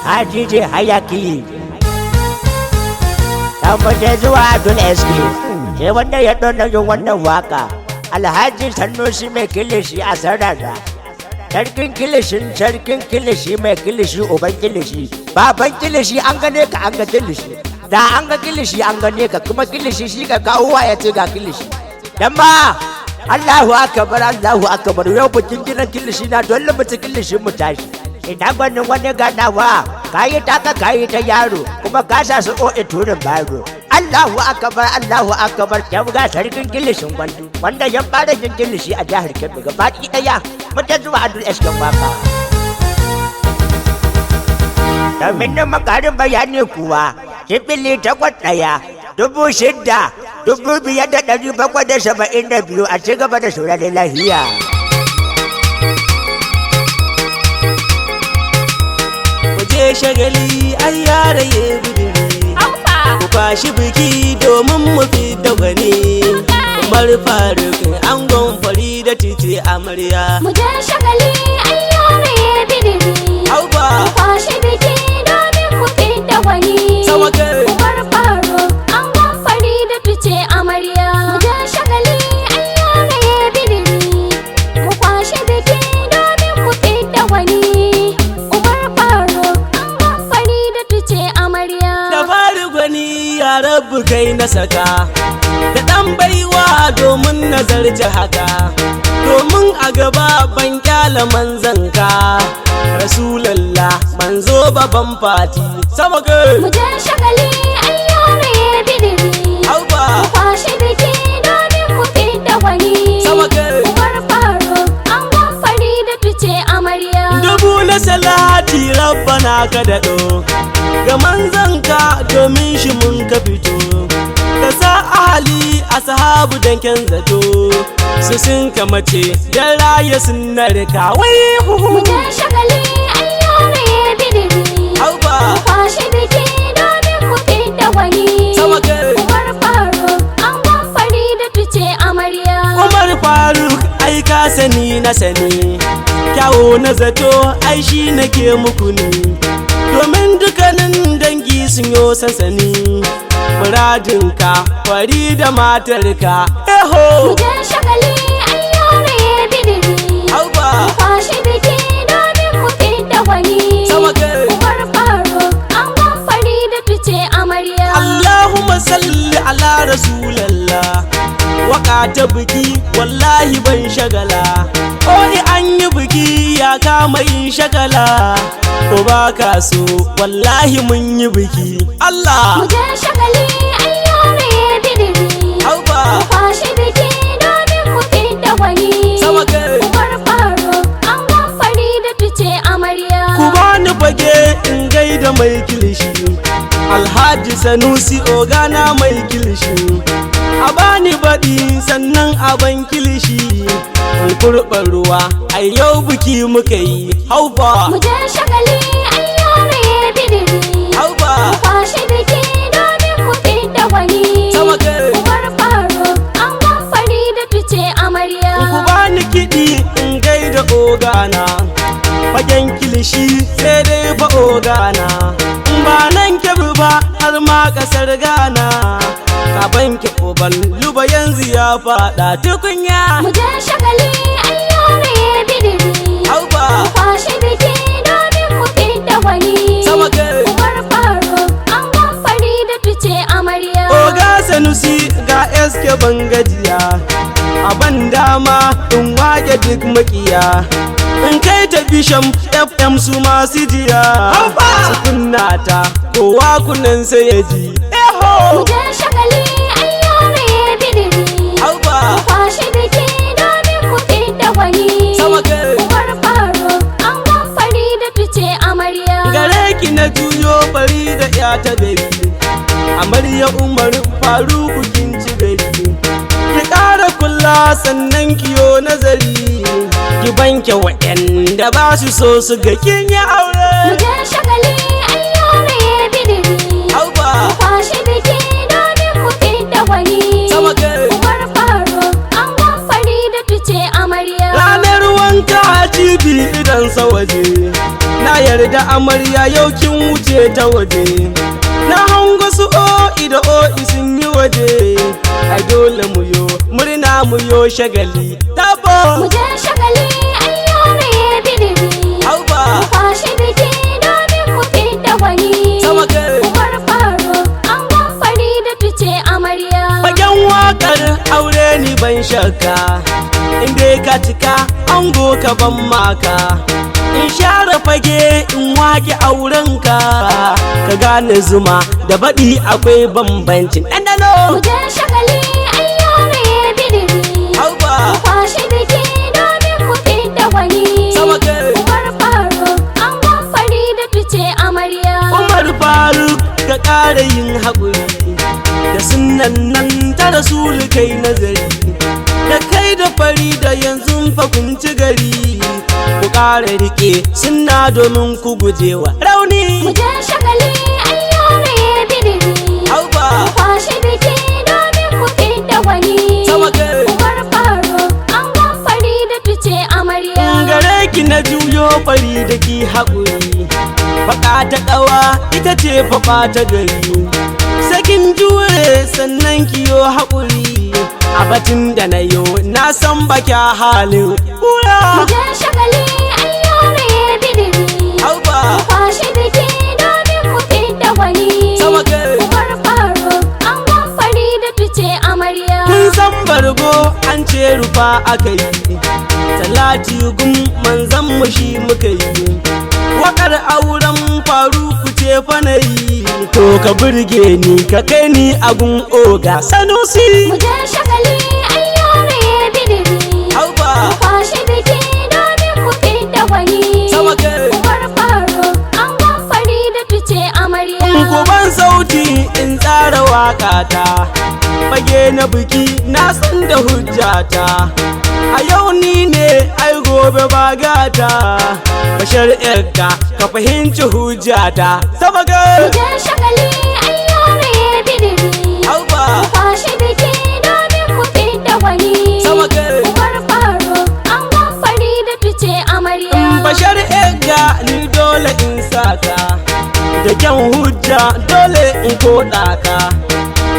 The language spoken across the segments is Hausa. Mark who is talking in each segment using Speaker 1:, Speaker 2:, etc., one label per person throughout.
Speaker 1: Hajiji hayaki Tambaje zuwa Abdul SK Ke wanda ya ɗona yin wannan waka Alhaji Sanusi mai kilishi a sarara Sarkin kilishi mai kilishi uban kilishi Baban kilishi an gane ka an ga kilishi Da an ga kilishi an gane ka kuma kilishi shi ka kawo ya ce ga kilishi Damma Allahu akbar yau bikin gidan kilishi na dole mu ci kilishi mu tashi Ina gwanin wani ganawa kayi taka kayi ta yaro kuma ka sa su oe turin baro Allahu akbar kyau ga sarkin kilishin gwandu wanda ya fara jin kilishi a jihar Kebbi gaba ɗaya mutan zuwa Abdul SK waka da minna makarin bayani kuwa kibili 6,6,572 a ci gaba da sauraron lahiya
Speaker 2: je shagali ai yare ye bidiri ku kwashi biki domin mu fi da gwani Umar Faruk angon Farida titi amarya
Speaker 3: mu je shagali ai yare ye bidiri ku kwashi biki domin mu fi da gwani Umar Faruk angon Farida titi amarya mu je shagali ai yare ye bidiri ku kwashi biki domin mu fi da gwani
Speaker 2: ya rabu kai na saka da ɗan baiwa domin nazarci haka domin a gaba ban kyala manzanka Rasulallah manzo baban fati sama kai
Speaker 3: mu je shagali ai yare ye bidiri ku kwashi biki domin mu fi da gwani
Speaker 2: sama kai
Speaker 3: Umar Faruk angon Farida fice amarya
Speaker 2: dubu na salati rabbana ka daɗo ga manzanka domin shi mun ka fito ka sa ahali ashabu danken zato su sun kamace dan raye sun narka wai
Speaker 3: mu je shagali ai yare ye bidiri ku kwashi biki domin mu fi da gwani Umar Faruk angon Farida fice amarya
Speaker 2: Umar Faruk ai ka sani na sani kyawo na zato ai shi nake muku ne domin dukkanin dangi sun yo sansani muradinka Farida matarka eho
Speaker 3: mu je shagali ai yare ye bidiri ku kwashi biki domin mu fi da gwani Umar Faruk angon Farida fice amarya
Speaker 2: Allahumma salli ala rasulallah waka ta biki wallahi ban shagala Oi an yi biki ya kama yin shagala ko ba ka so wallahi mun yi biki Allah
Speaker 3: mu je shagali ai yare ye bidiri ku kwashi biki domin mu fi da gwani Umar Faruk angon Farida fice amarya
Speaker 2: ku bani fage in gaida mai kilishi Alhaji Sanusi ogana mai kilishi a bani baɗi sannan a ban kilishi mai kurɓar ruwa a yau biki muka yi haufa
Speaker 3: mu je shagali ai yare ye bidiri ku kwashi biki domin mu fi da gwani Umar Faruk angon Farida fice amarya
Speaker 2: ku bani kiɗi in gaida ogana fagen kilishi sai dai fa ogana ba nan Kebbi ba har ma ƙasar Ghana ka banke oban luba yanzu ya faɗa tukunya
Speaker 3: mu je shagali ai yare ye bidiri ku kwashi biki domin mu fi da gwani Umar Faruk angon Farida fice amarya
Speaker 2: Oga Sanusi ga SK bangajiya a ban dama in wage duk makiya in kai ta Bisham FM su masu jiya su kunna ta kowa kunan sai ya ji
Speaker 3: mu je shagali ai yare ye bidiri ku kwashi biki domin mu fi da gwani Umar Faruk angon Farida fice amarya
Speaker 2: gare ki na juyo Farida ya ta gari amarya Umar Faruku kin ci gari ki ƙara kula sannan kiyo nazari ki banke waɗanda ba su so su ga kin yi aure
Speaker 3: mu je shagali ai yare ye bidiri ku kwashi biki domin mu fi da gwani Umar Faruk angon Farida fice amarya
Speaker 2: ranar wanka titi idan sa waje, na yarda amarya yau kin wuce ta waje, na hango su o'i da o'i sun yi waje, ai dole mu yo murna mu yo shagali tabo
Speaker 3: mu je shagali ayyare bidiri
Speaker 2: hauba
Speaker 3: mu kwashi biki domin mu fidda gwani
Speaker 2: sama kai
Speaker 3: uwar faro an gwamfari da fice amarya
Speaker 2: fagen wakar aure ni ban shakka inda ka cika ango ka ban maka in share fage in wake aurenka ka gane zuma da baɗi akwai bambancin ɗanɗano
Speaker 3: mu je shagali ayyare bidiri
Speaker 2: hauba
Speaker 3: mu kwashi biki domin mu fidda gwani
Speaker 2: sama kai
Speaker 3: uwar faro an gwamfari da fice amarya
Speaker 2: Umar Faruk ka ƙara yin haƙuri da sunan nan ta rasulu kai nazari da kai da fari da yanzu fa kun ci gari ku ƙara riƙe sunna domin ku gujewa rauni
Speaker 3: mu je shagali ayyare bidiri
Speaker 2: hauba
Speaker 3: mu kwashi biki domin mu fidda gwani
Speaker 2: sama kai
Speaker 3: uwar faro an gwamfari da fice amarya
Speaker 2: gare ki na juyo fari da ki haƙuri faƙa ta ƙawa ita ce faɓa ta gari sakin jure sannan kiyo haƙuri a batun da na yo na san baka halin
Speaker 3: mu
Speaker 2: kura
Speaker 3: je shagali ayyare bidiri
Speaker 2: hauba
Speaker 3: mu kwashi biki domin mu fidda gwani
Speaker 2: sama kai
Speaker 3: uwar faro an gwamfari da fice amarya
Speaker 2: kun san bargo an ce rufa aka yi talati gun manzan mu shi muka yi wakar auren faru ku ce fanayi to ka burge ni ka kai ni agun oga sanusi
Speaker 3: mu je shagali ayyare bidiri
Speaker 2: hauba
Speaker 3: mu kwashi biki domin mu fidda gwani
Speaker 2: sama kai
Speaker 3: uwar faro an gwamfari da fice amarya
Speaker 2: ku ban sauti in tsara wakata fage na biki na san da hujjata a yau ni ne ai gobe ba gata bashar yarka ka fahimci hujjata sama
Speaker 3: mu
Speaker 2: gai
Speaker 3: je shagali ayyare bidiri
Speaker 2: hauba
Speaker 3: mu kwashi biki domin mu fidda gwani
Speaker 2: sama gai
Speaker 3: uwar faro an gwamfari da fice amarya
Speaker 2: bashar yarka ni dole in saka da kyan hujja dole in koɗa ka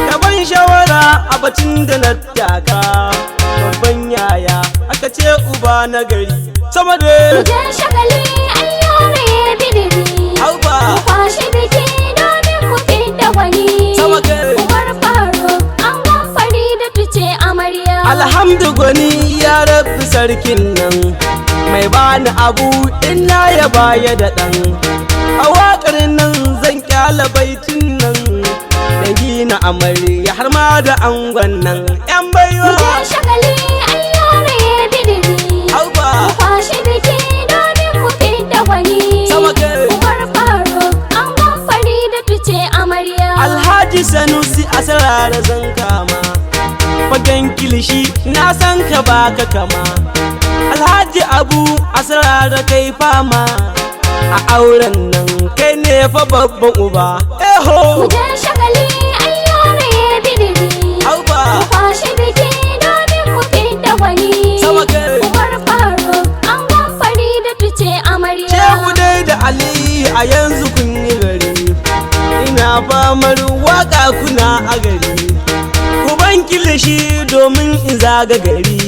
Speaker 2: ka ban shawara a batun da na taka babban yaya aka ce uba na gari sama
Speaker 3: mu
Speaker 2: da
Speaker 3: je shagali ayyare bidiri
Speaker 2: hauba
Speaker 3: mu kwashi biki domin mu fidda gwani
Speaker 2: sama kai
Speaker 3: uwar faro an gwamfari da fice amarya
Speaker 2: alhamdu gwani ya rabbi sarkin nan mai bani abu ina ya baya da ɗan a waƙar nan zan kyala baitin nan dangi na amarya har ma da angon nan yan
Speaker 3: mu
Speaker 2: baiwa
Speaker 3: je shagali ayyare bidiri
Speaker 2: hauba
Speaker 3: mu kwashi biki domin mu fidda gwani
Speaker 2: sama kai
Speaker 3: uwar faro an gwamfari da fice amarya
Speaker 2: alhaji sanusi a sarara zan kama fagen kilishi na san ka baka kama alhaji abu a sarara kai fama a auren nan kai ne fa babban uba eho
Speaker 3: mu je shagali ayyare bidiri
Speaker 2: hauba
Speaker 3: mu kwashi biki domin mu fidda gwani
Speaker 2: sama kai
Speaker 3: uwar faro an gwamfari da fice amarya
Speaker 2: shehu dai da ali a yanzu kun yi gari ina famar waka kuna a gari ku ban kilishi domin in zaga gari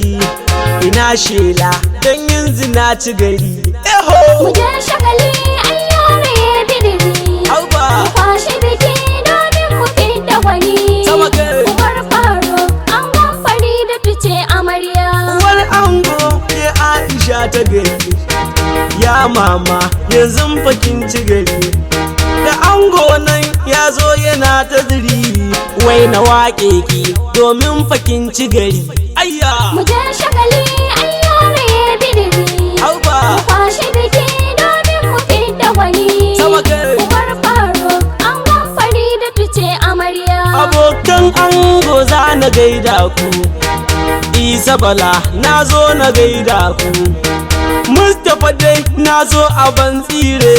Speaker 2: ina shela don yanzu na ci gari eho
Speaker 3: mu je shagali ayyare bidiri
Speaker 2: hauba
Speaker 3: mu kwashi biki domin mu fidda gwani
Speaker 2: sama kai
Speaker 3: uwar faro an gwamfari da fice amarya
Speaker 2: uwar ango ke aisha ta gari ya mama yanzu fakin ci gari da ango nan ya zo yana ta ziri wai na waƙe ki domin fakin ci gari ayya
Speaker 3: mu je shagali ayyare bidiri
Speaker 2: hauba
Speaker 3: mu kwashi biki domin mu fidda gwani
Speaker 2: sama kai
Speaker 3: uwar faro an gwamfari da fice amarya
Speaker 2: abokan ango za na gaida ku isa bala na zo na gaida ku mustapha dai na zo a ban tsire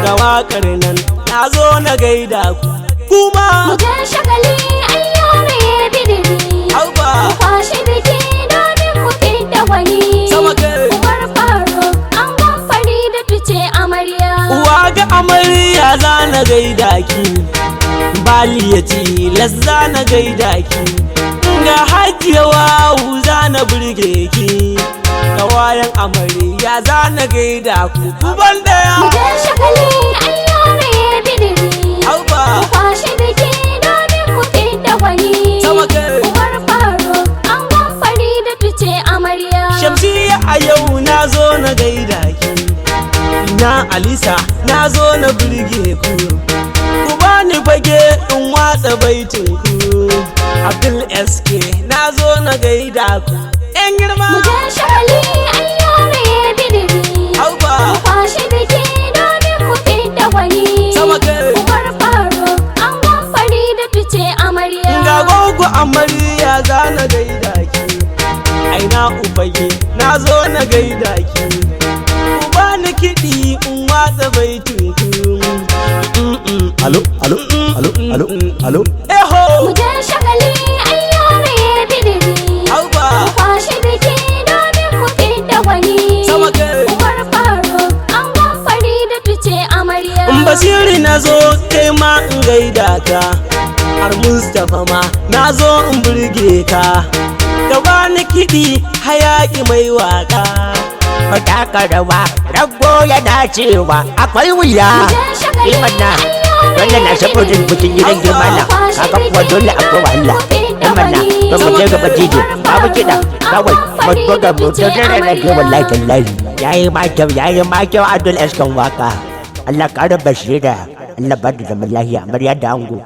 Speaker 2: ga wakar nan na zo na gaida ku kuma
Speaker 3: mu je shagali ayyare bidiri
Speaker 2: hauba
Speaker 3: mu kwashi biki domin mu fidda gwani
Speaker 2: sama kai
Speaker 3: uwar faro
Speaker 2: na gaida ki, bali ya tilas za na gaida ki, ga hajiya wawu za na burge ki, kawayen amarya za na gaida ku kuban daya.
Speaker 3: Mutan shagali an yare bidiri,
Speaker 2: Hauba
Speaker 3: mu kwashi biki domin mu fidda gwani.
Speaker 2: sama kai
Speaker 3: Umar Faruk an gwamfari da fice amarya.
Speaker 2: Shamsiyya a yau na zo na gaida ki, na Alisa na zo na burge ku, ku bani fage in watsa baitin ku. Abdul SK na zo na gaida ku, yan girma
Speaker 3: Mutan shagali an yare bidiri,
Speaker 2: Hauba
Speaker 3: mu kwashi biki domin mu fidda gwani.
Speaker 2: sama kai
Speaker 3: Umar Faruk an gwamfari da fice amarya.
Speaker 2: ga gogo amarya za na gaida ki, aina ufage na zo na gaida ki, ku bani kiɗi in watsa baitin ku.
Speaker 1: alo alo alo alo alo
Speaker 2: Eho
Speaker 3: Mutan shagali an yare bidiri,
Speaker 2: Hauba
Speaker 3: mu kwashi biki domin mu fidda gwani.
Speaker 2: sama kai
Speaker 3: Umar Faruk an gwamfari da fice amarya.
Speaker 2: in basiri na zo kai ma in gaida ka, har Mustapha ma na zo in burge ka, ka bani kiɗi hayaki mai waka.
Speaker 1: Fataka rawa rago yana cewa akwai wuya imanna wannan na saboda mutum gidan girma na kaga kuwa dole akwai wahala imanna ba mu je gaba jiji babu kiɗa kawai mu buga mu da rage wallahi tallahi yayi ma kyau Abdul Askan waka Allah ƙara basira Allah ba da zaman lahiya amarya da ango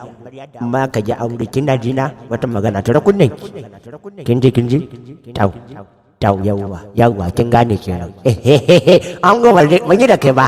Speaker 1: amma ka ji aure kina jina wata magana tare kunnen kin ji tau yawwa kin gane kenan an go ban yi da kai ba